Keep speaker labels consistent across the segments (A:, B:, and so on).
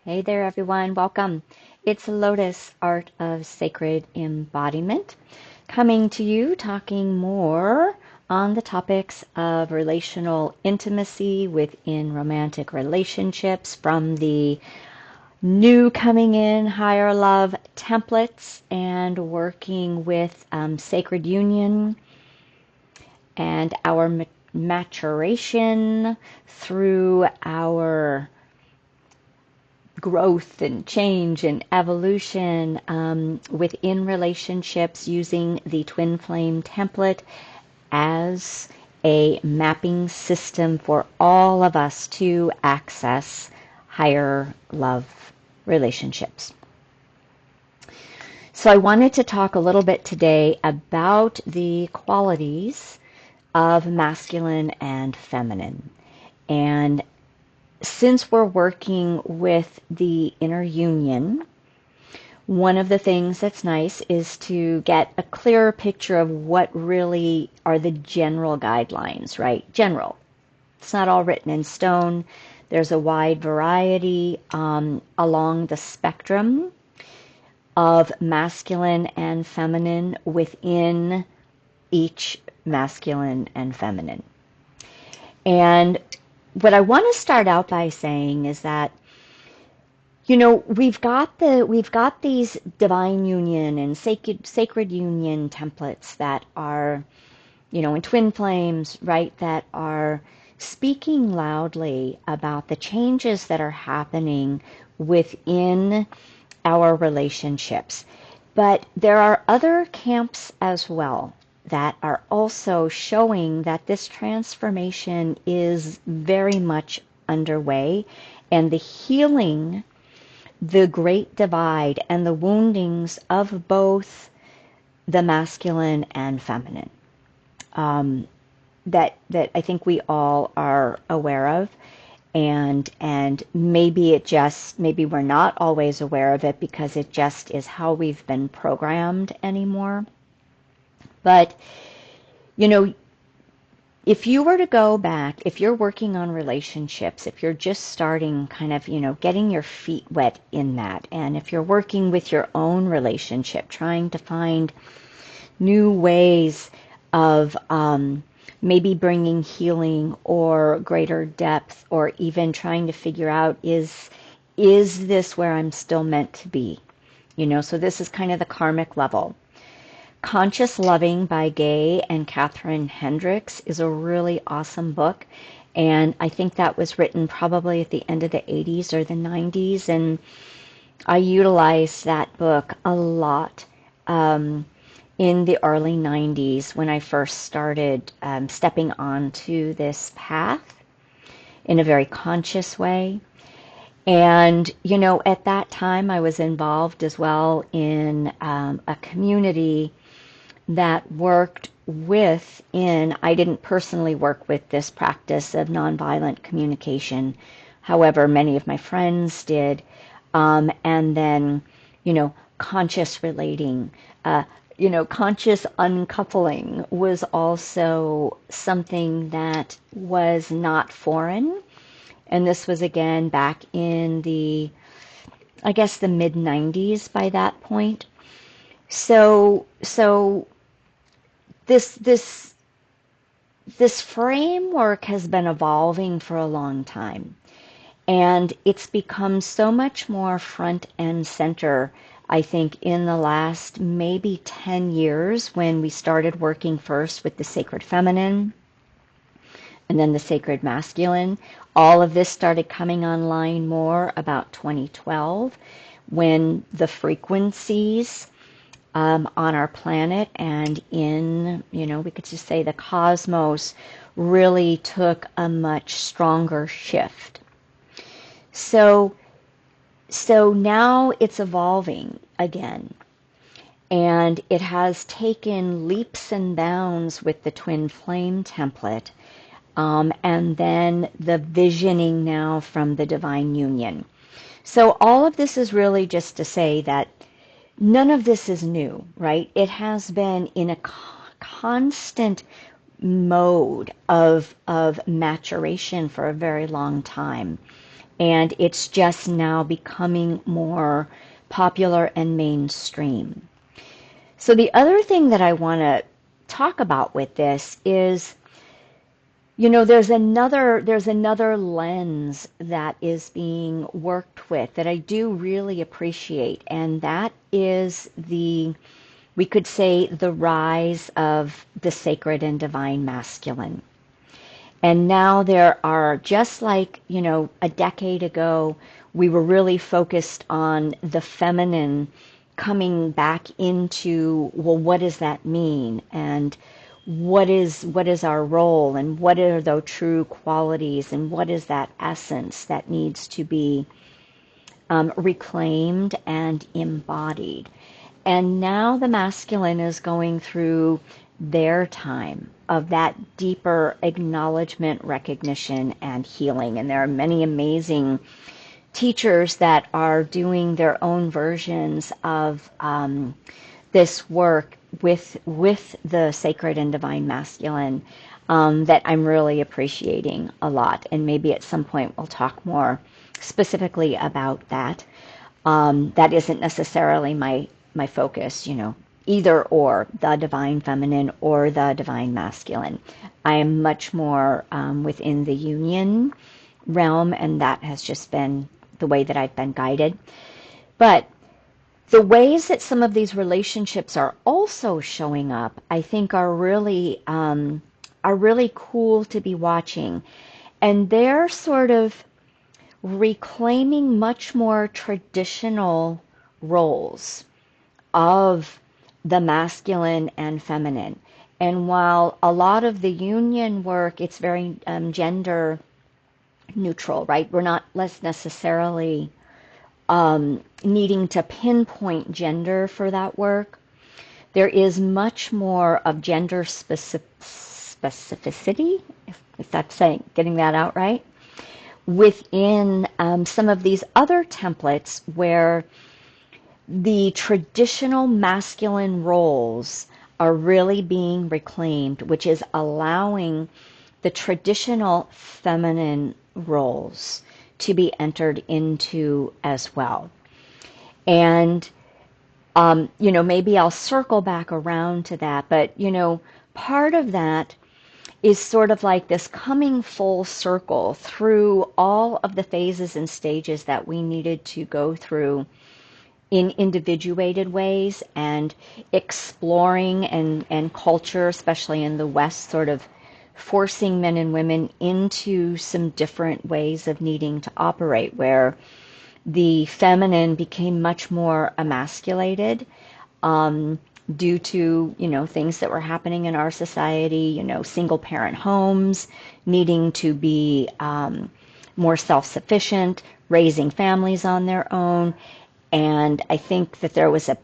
A: Hey there, everyone. Welcome. It's Lotus, Art of Sacred Embodiment, coming to you talking more on the topics of relational intimacy within romantic relationships from the new coming in higher love templates and working with Sacred Union and our maturation through our growth and change and evolution within relationships using the twin flame template as a mapping system for all of us to access higher love relationships. So I wanted to talk a little bit today about the qualities of masculine and feminine. And since we're working with the inner union, one of the things that's nice is to get a clearer picture of what really are the general guidelines, right? General. It's not all written in stone. There's a wide variety along the spectrum of masculine and feminine within each masculine and feminine. And what I want to start out by saying is that, we've got these divine union and sacred union templates that are, in twin flames, right, that are speaking loudly about the changes that are happening within our relationships. But there are other camps as well that are also showing that this transformation is very much underway, and the healing, the great divide, and the woundings of both the masculine and feminine that I think we all are aware of. And maybe we're not always aware of it because it just is how we've been programmed anymore. But, if you were to go back, if you're working on relationships, if you're just starting kind of, getting your feet wet in that, and if you're working with your own relationship, trying to find new ways of maybe bringing healing or greater depth, or even trying to figure out, is this where I'm still meant to be? So this is kind of the karmic level. Conscious Loving by Gay and Catherine Hendricks is a really awesome book. And I think that was written probably at the end of the 80s or the 90s. And I utilized that book a lot in the early 90s when I first started stepping onto this path in a very conscious way. And, at that time I was involved as well in a community that worked I didn't personally work with this practice of nonviolent communication. However, many of my friends did. And then, conscious relating, conscious uncoupling was also something that was not foreign. And this was again back in the mid 90s by that point. So this framework has been evolving for a long time, and it's become so much more front and center, I think, in the last maybe 10 years, when we started working first with the sacred feminine and then the sacred masculine. All of this started coming online more about 2012, when the frequencies on our planet and in, we could just say the cosmos, really took a much stronger shift. So now it's evolving again. And it has taken leaps and bounds with the twin flame template, and then the visioning now from the divine union. So all of this is really just to say that none of this is new, right? It has been in a constant mode of maturation for a very long time. And it's just now becoming more popular and mainstream. So the other thing that I want to talk about with this is, there's another lens that is being worked with that I do really appreciate, and that is we could say, the rise of the sacred and divine masculine. And now there are, just like, a decade ago, we were really focused on the feminine coming back into, well, what does that mean? And what is our role? And what are the true qualities? And what is that essence that needs to be reclaimed and embodied? And now the masculine is going through their time of that deeper acknowledgement, recognition, and healing. And there are many amazing teachers that are doing their own versions of this work with the sacred and divine masculine, that I'm really appreciating a lot. And maybe at some point we'll talk more specifically about that. That isn't necessarily my focus, either or, the divine feminine or the divine masculine. I am much more within the union realm, and that has just been the way that I've been guided. But the ways that some of these relationships are also showing up, I think, are really cool to be watching. And they're sort of reclaiming much more traditional roles of the masculine and feminine. And while a lot of the union work, it's very gender neutral, right? We're not less necessarily needing to pinpoint gender for that work. There is much more of gender specificity, if that's getting that out right, within some of these other templates where the traditional masculine roles are really being reclaimed, which is allowing the traditional feminine roles to be entered into as well. And, maybe I'll circle back around to that, but, part of that is sort of like this coming full circle through all of the phases and stages that we needed to go through in individuated ways, and exploring and culture, especially in the West, sort of forcing men and women into some different ways of needing to operate, where the feminine became much more emasculated due to, things that were happening in our society, single parent homes, needing to be more self-sufficient, raising families on their own. And I think that there was a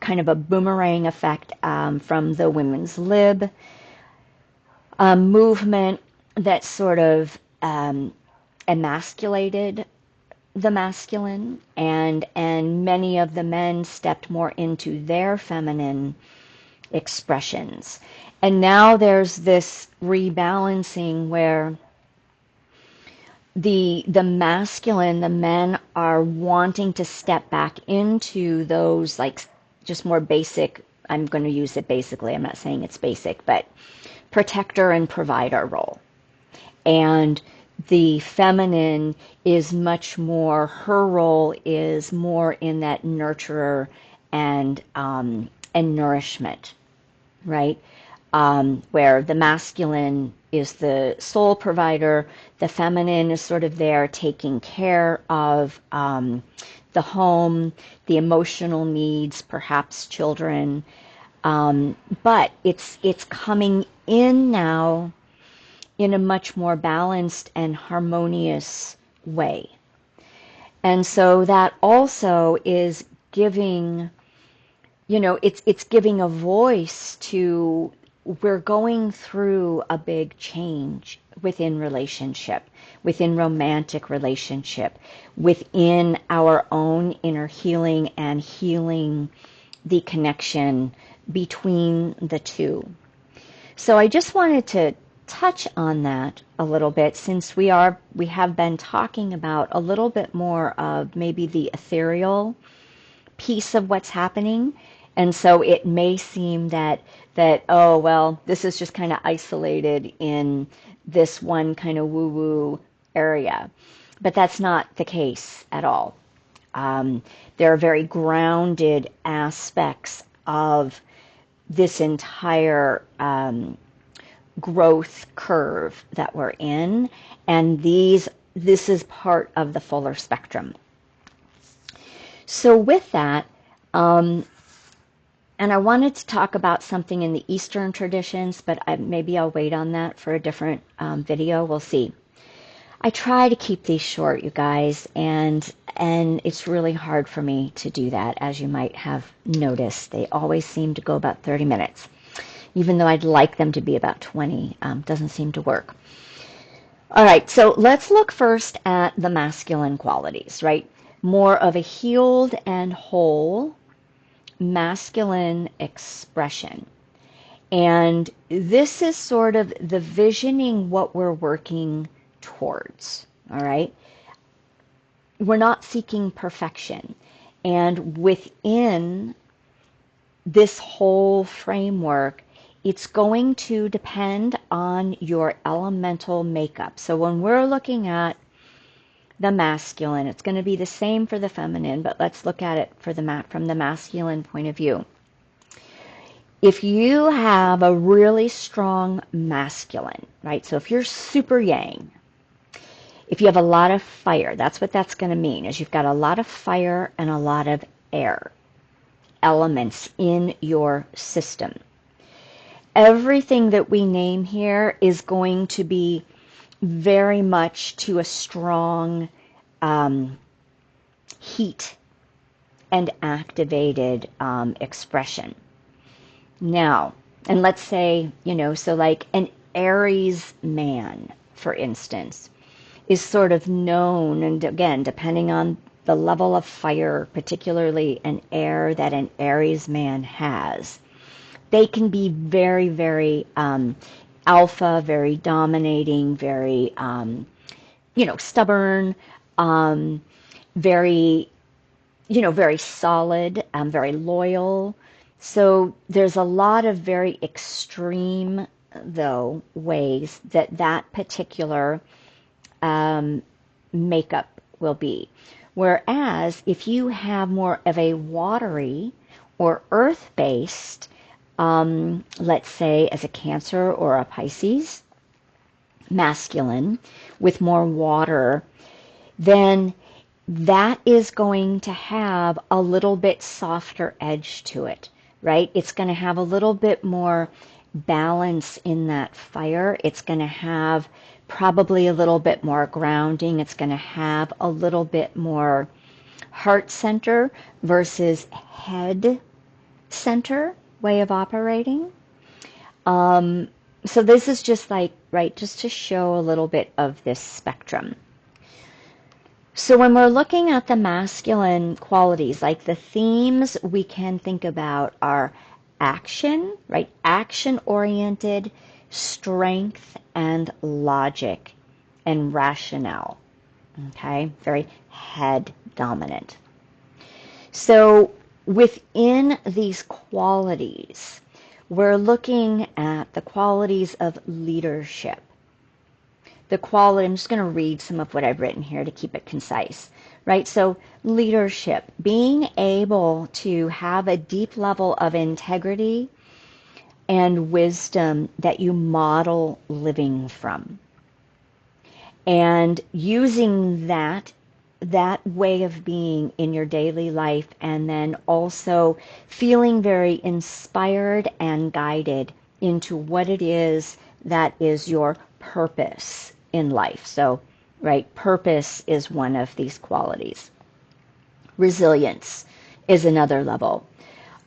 A: kind of a boomerang effect from the women's lib movement that sort of emasculated the masculine, and many of the men stepped more into their feminine expressions. And now there's this rebalancing where the masculine, the men are wanting to step back into those, like, just more basic, I'm going to use it basically, I'm not saying it's basic, but protector and provider role. And the feminine is much more, her role is more in that nurturer and nourishment, right? Where the masculine is the sole provider, the feminine is sort of there taking care of the home, the emotional needs, perhaps children. But it's coming in now in a much more balanced and harmonious way. And so that also is giving, it's giving a voice to, we're going through a big change within relationship, within romantic relationship, within our own inner healing, and healing the connection between the two. So I just wanted to touch on that a little bit, since we have been talking about a little bit more of maybe the ethereal piece of what's happening. And so it may seem that oh well, this is just kind of isolated in this one kind of woo-woo area. But that's not the case at all. There are very grounded aspects of this entire growth curve that we're in, and this is part of the fuller spectrum. So with that, and I wanted to talk about something in the Eastern traditions, but maybe I'll wait on that for a different video. We'll see. I try to keep these short, you guys, and it's really hard for me to do that, as you might have noticed. They always seem to go about 30 minutes, even though I'd like them to be about 20. Doesn't seem to work. All right, so let's look first at the masculine qualities, right? More of a healed and whole masculine expression. And this is sort of the visioning what we're working towards, all right? We're not seeking perfection. And within this whole framework, it's going to depend on your elemental makeup. So when we're looking at the masculine, it's going to be the same for the feminine, but let's look at it from the masculine point of view. If you have a really strong masculine, right? So if you're super yang, if you have a lot of fire, that's what that's going to mean, is you've got a lot of fire and a lot of air elements in your system. Everything that we name here is going to be very much to a strong heat and activated expression. Now, and let's say, so like an Aries man, for instance, is sort of known, and again, depending on the level of fire, particularly an air that an Aries man has, they can be very, very alpha, very dominating, very, stubborn, very, very solid, very loyal. So there's a lot of very extreme, though, ways that particular makeup will be. Whereas if you have more of a watery or earth-based, let's say as a Cancer or a Pisces, masculine, with more water, then that is going to have a little bit softer edge to it, right? It's going to have a little bit more balance in that fire. It's going to have probably a little bit more grounding. It's going to have a little bit more heart center versus head center way of operating. So this is just like, right, just to show a little bit of this spectrum. So when we're looking at the masculine qualities, like the themes we can think about are action, right? Action-oriented, strength, and logic, and rationale, okay? Very head dominant. So within these qualities, we're looking at the qualities of leadership. I'm just going to read some of what I've written here to keep it concise, right? So leadership, being able to have a deep level of integrity and wisdom that you model living from. And using that way of being in your daily life, and then also feeling very inspired and guided into what it is that is your purpose in life. So, right, purpose is one of these qualities. Resilience is another level,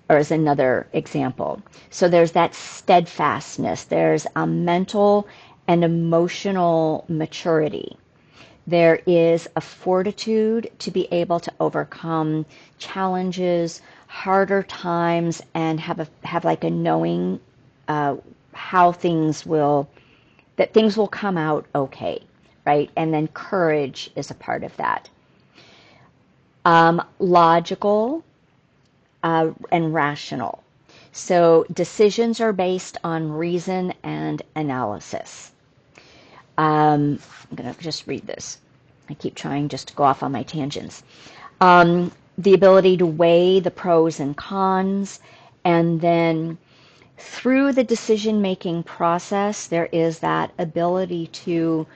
A: or is another example. So there's that steadfastness. There's a mental and emotional maturity. There is a fortitude to be able to overcome challenges, harder times, and have like a knowing how things will come out okay, right? And then courage is a part of that. Logical and rational. So decisions are based on reason and analysis. I'm going to just read this. I keep trying just to go off on my tangents. The ability to weigh the pros and cons, and then through the decision-making process, there is that ability to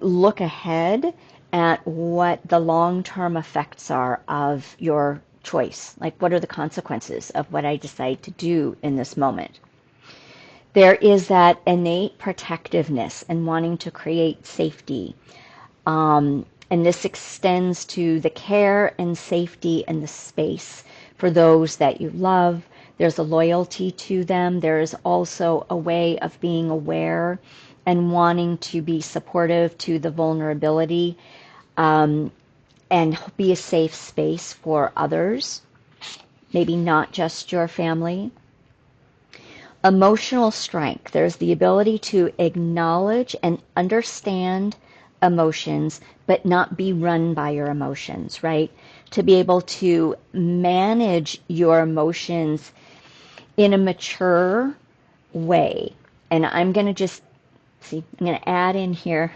A: look ahead at what the long-term effects are of your choice. Like, what are the consequences of what I decide to do in this moment? There is that innate protectiveness and wanting to create safety. And this extends to the care and safety and the space for those that you love. There's a loyalty to them. There's also a way of being aware and wanting to be supportive to the vulnerability, and be a safe space for others, maybe not just your family. Emotional strength. There's the ability to acknowledge and understand emotions, but not be run by your emotions, right? To be able to manage your emotions in a mature way. And I'm going to add in here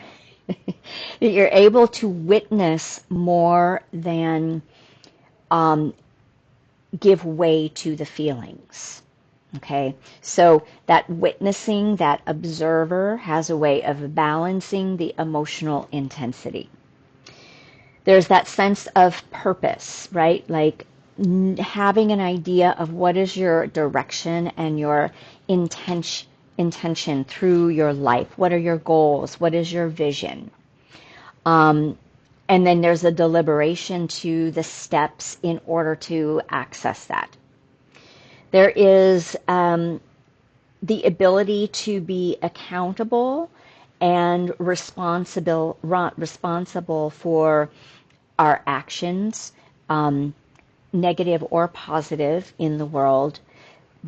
A: that you're able to witness more than give way to the feelings. Okay, so that witnessing, that observer has a way of balancing the emotional intensity. There's that sense of purpose, right? Like having an idea of what is your direction and your intention through your life. What are your goals? What is your vision? And then there's a deliberation to the steps in order to access that. There is the ability to be accountable and responsible for our actions, negative or positive, in the world.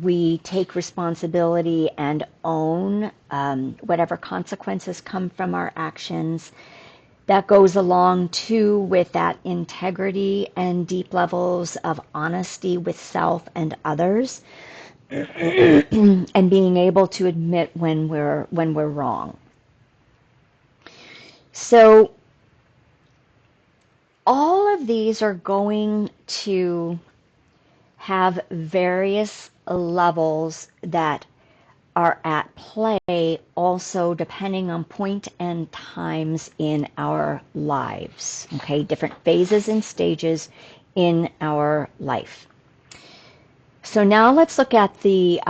A: We take responsibility and own whatever consequences come from our actions. That goes along too with that integrity and deep levels of honesty with self and others, and being able to admit when we're wrong. So all of these are going to have various levels that are at play, also depending on point and times in our lives. Okay, different phases and stages in our life. So now let's look at the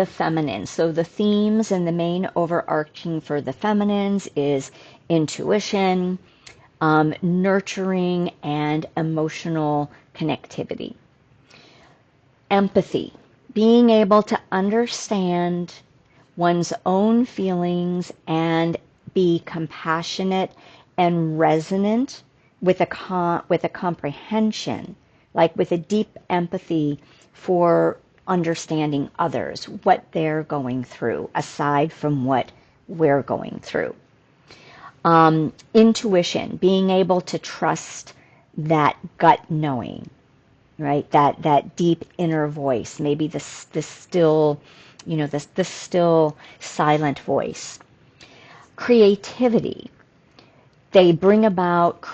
A: feminine. So the themes and the main overarching for the feminines is intuition, nurturing, and emotional connectivity. Empathy, being able to understand one's own feelings and be compassionate and resonant with a comprehension, like with a deep empathy for understanding others, what they're going through, aside from what we're going through. Intuition, being able to trust that gut knowing, right? That deep inner voice, maybe the still, the still silent voice. Creativity. They bring about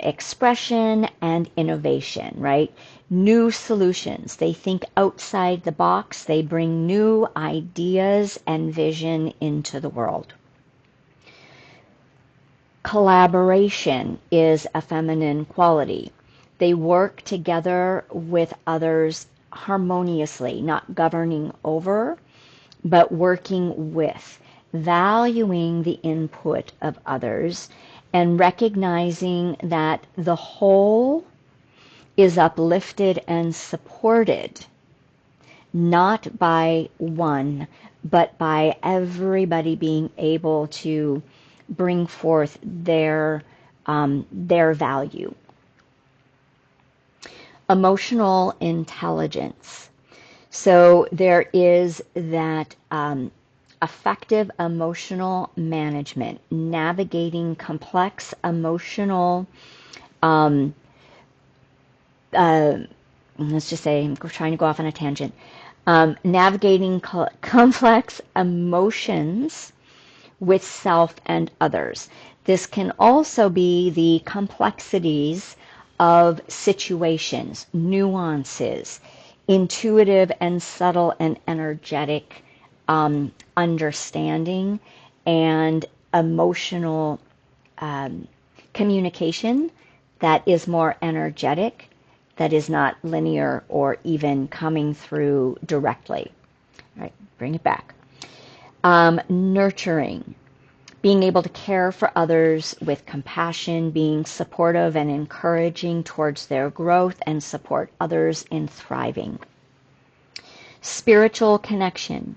A: expression and innovation, right? New solutions. They think outside the box. They bring new ideas and vision into the world. Collaboration is a feminine quality. They work together with others harmoniously, not governing over, but working with, valuing the input of others, and recognizing that the whole is uplifted and supported, not by one, but by everybody being able to bring forth their value. Emotional intelligence. So there is that effective emotional management, navigating complex emotional, um, uh, let's just say, I'm trying to go off on a tangent, navigating complex emotions with self and others. This can also be the complexities of situations, nuances, intuitive and subtle and energetic understanding, and emotional communication that is more energetic, that is not linear or even coming through directly. All right, bring it back. Nurturing, being able to care for others with compassion, being supportive and encouraging towards their growth, and support others in thriving. Spiritual connection.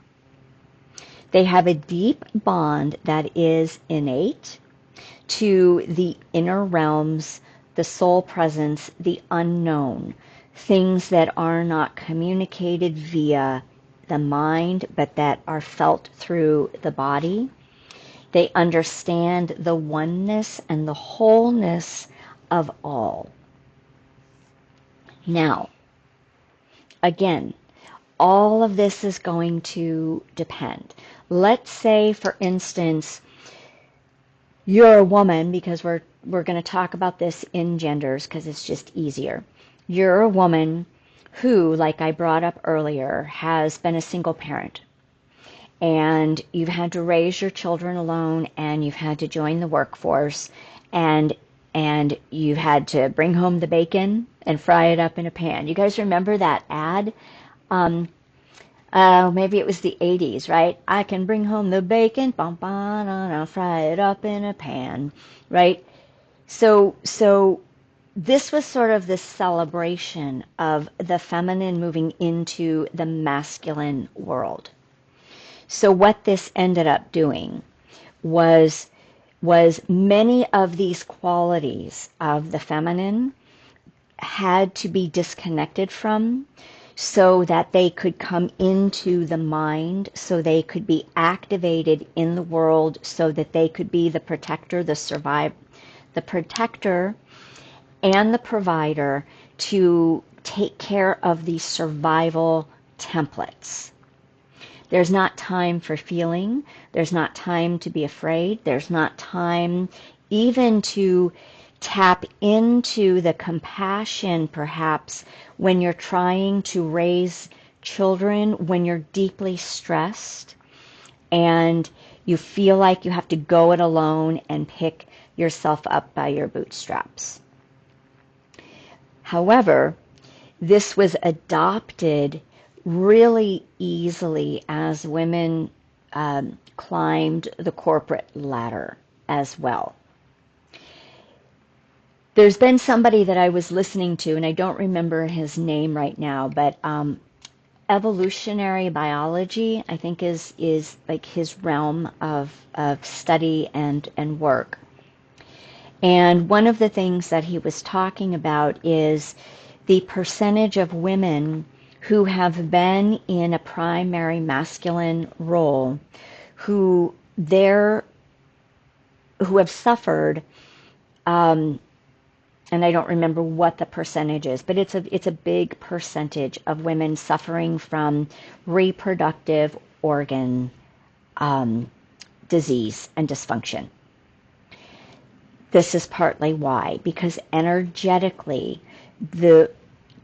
A: They have a deep bond that is innate to the inner realms, the soul presence, the unknown, things that are not communicated via the mind, but that are felt through the body. They understand the oneness and the wholeness of all. Now, again, all of this is going to depend. Let's say, for instance, you're a woman, because we're going to talk about this in genders because it's just easier. You're a woman who, like I brought up earlier, has been a single parent, and you've had to raise your children alone, and you've had to join the workforce, and you've had to bring home the bacon and fry it up in a pan. You guys remember that ad? Maybe it was the 80s, right? I can bring home the bacon, and I'll fry it up in a pan, right? So this was sort of the celebration of the feminine moving into the masculine world. So what this ended up doing was many of these qualities of the feminine had to be disconnected from, so that they could come into the mind, so they could be activated in the world, so that they could be the protector, the protector and the provider, to take care of the survival templates. There's not time for feeling. There's not time to be afraid. There's not time even to tap into the compassion, perhaps, when you're trying to raise children, when you're deeply stressed and you feel like you have to go it alone and pick yourself up by your bootstraps. However, this was adopted really easily as women climbed the corporate ladder as well. There's been somebody that I was listening to, and I don't remember his name right now, but evolutionary biology, I think, is like his realm of study and work. And one of the things that he was talking about is the percentage of women who have been in a primary masculine role, who have suffered, and I don't remember what the percentage is, but it's a big percentage of women suffering from reproductive organ disease and dysfunction. This is partly why, because energetically, the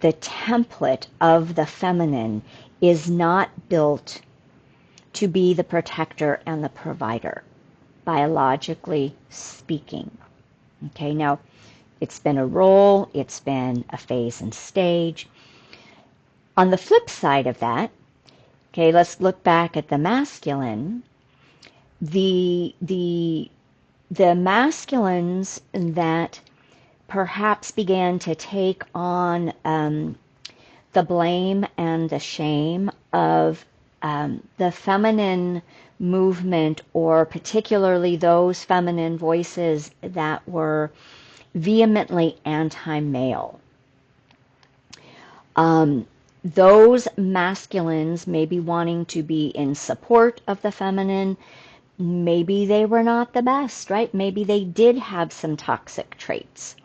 A: template of the feminine is not built to be the protector and the provider, biologically speaking. Okay, now it's been a role, it's been a phase and stage. On the flip side of that, okay, let's look back at the masculine. The masculines that perhaps began to take on the blame and the shame of the feminine movement, or particularly those feminine voices that were vehemently anti-male. those masculines maybe wanting to be in support of the feminine, maybe they were not the best, right? Maybe they did have some toxic traits.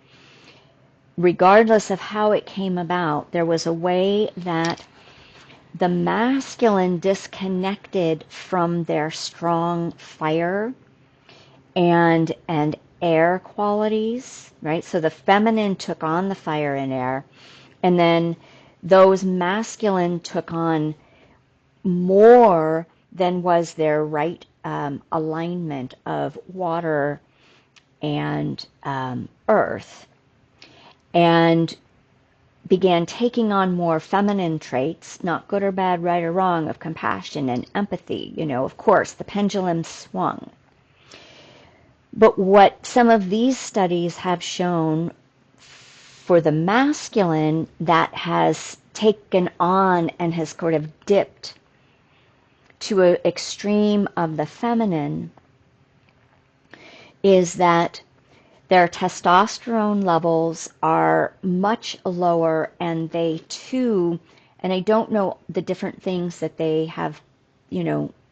A: Regardless of how it came about, there was a way that the masculine disconnected from their strong fire and air qualities, right? So the feminine took on the fire and air, and then those masculine took on more than was their right alignment of water and earth, and began taking on more feminine traits, not good or bad, right or wrong, of compassion and empathy. Of course, the pendulum swung. But what some of these studies have shown for the masculine that has taken on and has sort of dipped to an extreme of the feminine is that their testosterone levels are much lower, and they too, and I don't know the different things that they have,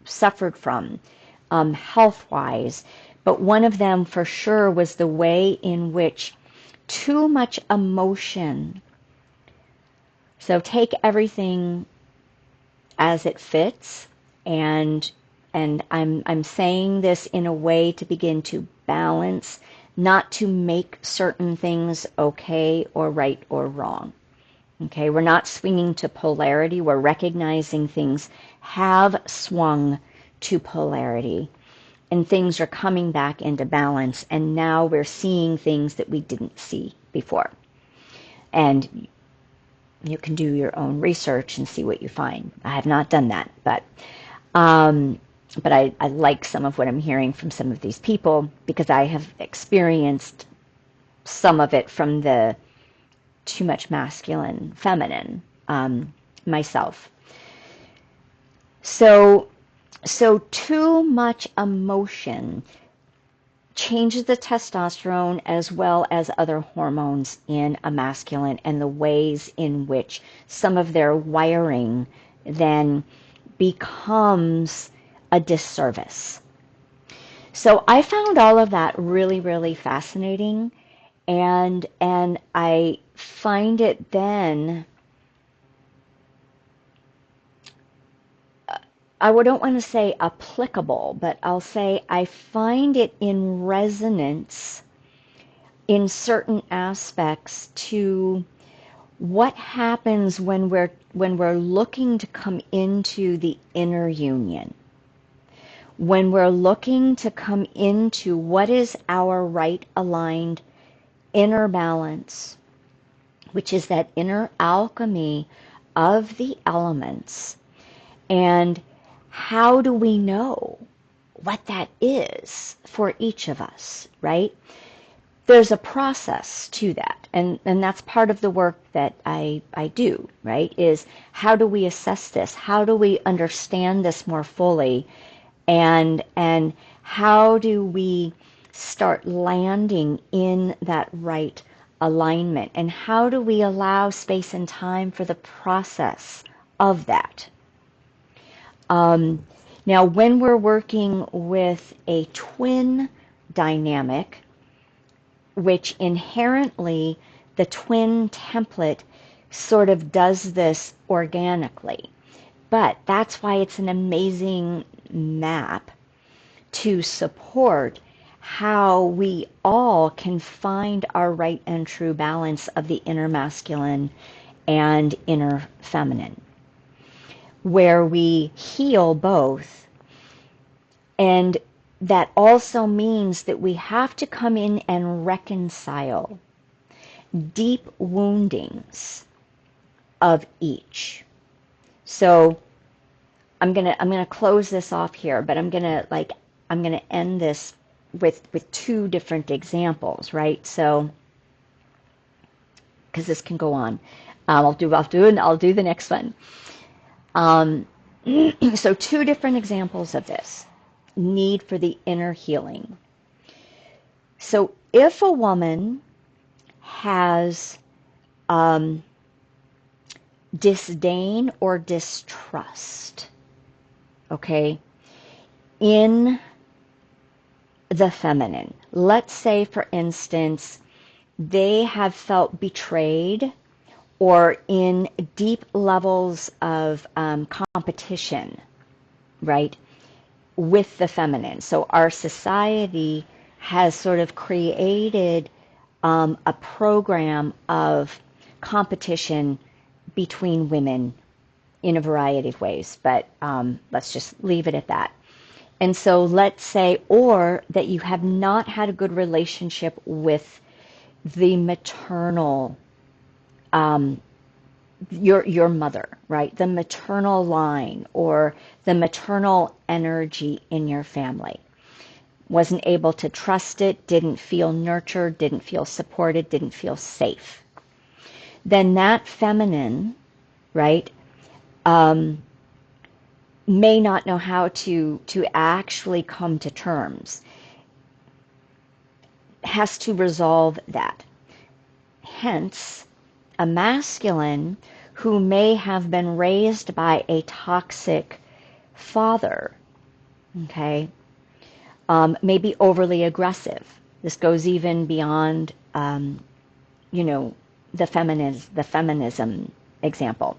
A: suffered from health-wise, but one of them for sure was the way in which too much emotion. So take everything as it fits, and I'm saying this in a way to begin to balance, not to make certain things okay or right or wrong. Okay, we're not swinging to polarity. We're recognizing things have swung to polarity, and things are coming back into balance, and now we're seeing things that we didn't see before. And you can do your own research and see what you find. I have not done that, but I like some of what I'm hearing from some of these people, because I have experienced some of it from the too much masculine, feminine myself. So too much emotion changes the testosterone as well as other hormones in a masculine, and the ways in which some of their wiring then becomes a disservice. So I found all of that really, really fascinating, and I find it then, I don't want to say applicable, but I'll say I find it in resonance in certain aspects to what happens when we're looking to come into the inner union. When we're looking to come into what is our right aligned inner balance, which is that inner alchemy of the elements. And how do we know what that is for each of us, right? There's a process to that, and that's part of the work that I do, right? Is how do we assess this? How do we understand this more fully? And how do we start landing in that right alignment? And how do we allow space and time for the process of that? Now, when we're working with a twin dynamic, which inherently the twin template sort of does this organically, but that's why it's an amazing map to support how we all can find our right and true balance of the inner masculine and inner feminine, where we heal both. And that also means that we have to come in and reconcile deep woundings of each. So I'm gonna close this off here, but I'm gonna end this with two different examples, right? So, because this can go on, I'll do the next one. So two different examples of this need for the inner healing. So if a woman has disdain or distrust, okay, in the feminine. Let's say, for instance, they have felt betrayed or in deep levels of competition, right, with the feminine. So our society has sort of created a program of competition between women in a variety of ways, but let's just leave it at that. And so let's say, or that you have not had a good relationship with the maternal, your mother, right? The maternal line or the maternal energy in your family. Wasn't able to trust it, didn't feel nurtured, didn't feel supported, didn't feel safe. Then that feminine, right, may not know how to actually come to terms, has to resolve that. Hence, a masculine who may have been raised by a toxic father, okay, may be overly aggressive. This goes even beyond, the feminism example,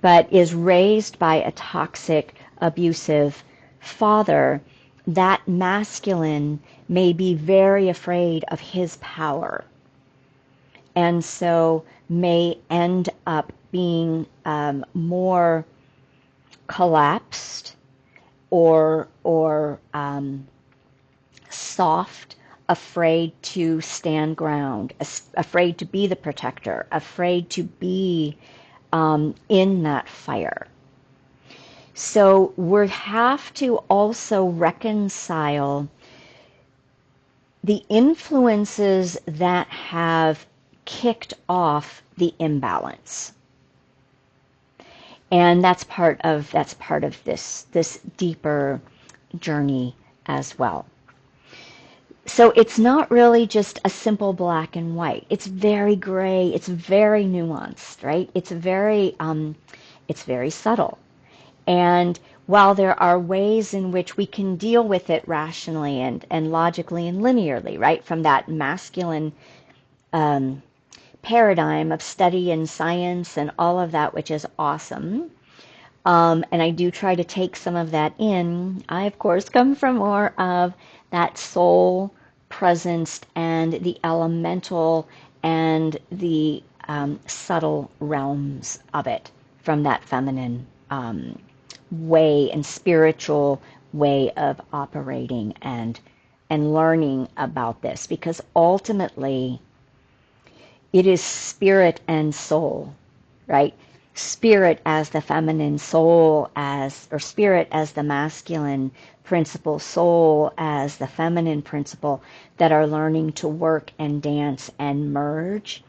A: but is raised by a toxic, abusive father. That masculine may be very afraid of his power, and so may end up being more collapsed or soft, afraid to stand ground, afraid to be the protector, afraid to be in that fire. So we have to also reconcile the influences that have kicked off the imbalance. And that's part of this deeper journey as well. So it's not really just a simple black and white. It's very gray. It's very nuanced, right? It's very subtle. And while there are ways in which we can deal with it rationally and logically and linearly, right, from that masculine paradigm of study and science and all of that, which is awesome. And I do try to take some of that in. I, of course, come from more of that soul presence and the elemental and the subtle realms of it from that feminine way and spiritual way of operating and learning about this, because ultimately it is spirit and soul, right? Spirit as the feminine, soul as, or spirit as the masculine principle, soul as the feminine principle, that are learning to work and dance and merge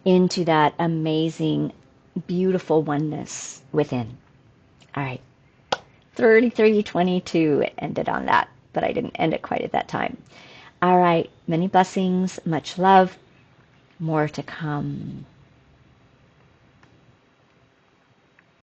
A: into that amazing, beautiful oneness within. All right. 3322, it ended on that, but I didn't end it quite at that time. All right. Many blessings, much love, more to come.